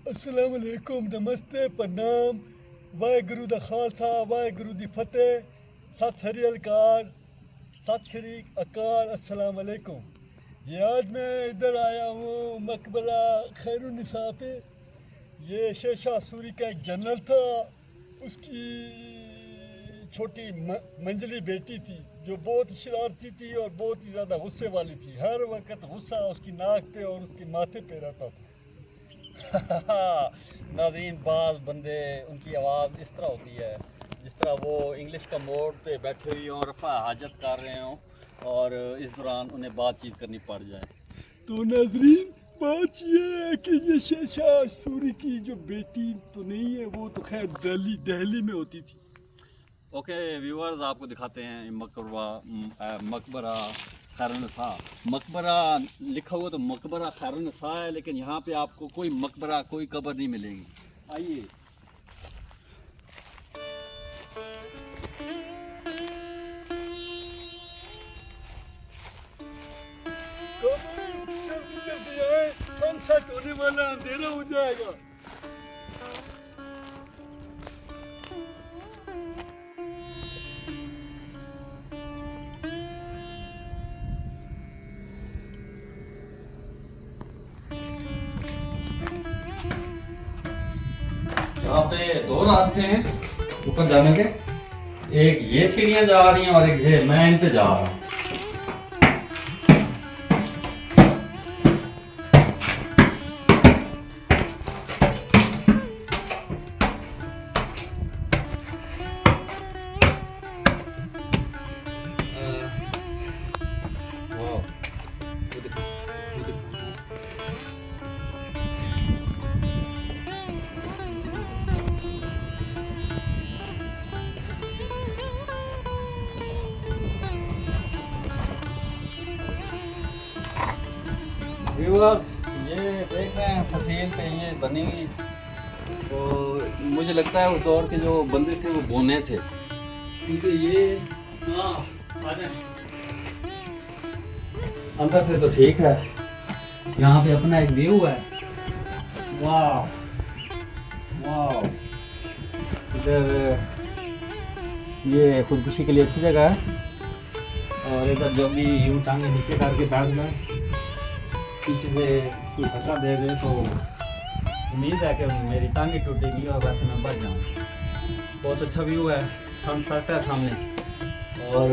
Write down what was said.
अस्सलाम वालेकुम, नमस्ते, प्रणाम, वाहेगुरु दा खालसा, वाहेगुरु दी फतेह, सत श्री अकाल, सत श्री अकाल, अस्सलाम वालेकुम। ये आज मैं इधर आया हूँ मकबरा खैरुन्निसा पे। ये शेरशाह सूरी का एक जनरल था, उसकी छोटी मंजली बेटी थी जो बहुत शरारती थी और बहुत ही ज़्यादा गुस्से वाली थी। हर वक्त गुस्सा उसकी नाक पे और उसके माथे पे रहता था। नाज़रीन, बाज़ बंदे उनकी आवाज़ इस तरह होती है जिस तरह वो इंग्लिश का मोड़ पे बैठे हुए हों, रफ़ा हाजत कर रहे हों और इस दौरान उन्हें बातचीत करनी पड़ जाए। तो नाज़रीन, बात ये है कि ये शेरशाह सूरी की जो बेटी तो नहीं है, वो तो खैर दिल्ली में होती थी। ओके व्यूअर्स, आपको दिखाते हैं मकबरा खैरुन्निसा। मकबरा लिखा हुआ तो मकबरा खैरुन्निसा है, लेकिन यहाँ पे आपको कोई मकबरा, कोई कब्र नहीं मिलेगी। आइए। सनसेट होने वाला, अंधेरा हो जाएगा। यहाँ पे दो रास्ते हैं ऊपर जाने के। एक ये सीढ़ियाँ जा रही हैं और एक ये, मैं इन पे जा रहा हूँ। व्यूअर्स, ये देख रहे हैं फसील पे ये बनी हुई, तो मुझे लगता है उस दौर के जो बंदे थे वो बोने थे, क्योंकि ये अंदर से तो ठीक है। यहाँ पे अपना एक व्यू है। वाह वाह, इधर ये खुदकुशी के लिए अच्छी जगह है। और इधर जो भी यूँ टांगे नीचे करके बैठ गए, पीछे से कोई धक्का दे दे तो उम्मीद है कि मेरी टांगे टूटेगी और वैसे मैं बच जाऊँ। बहुत अच्छा व्यू है, सनसेट है सामने और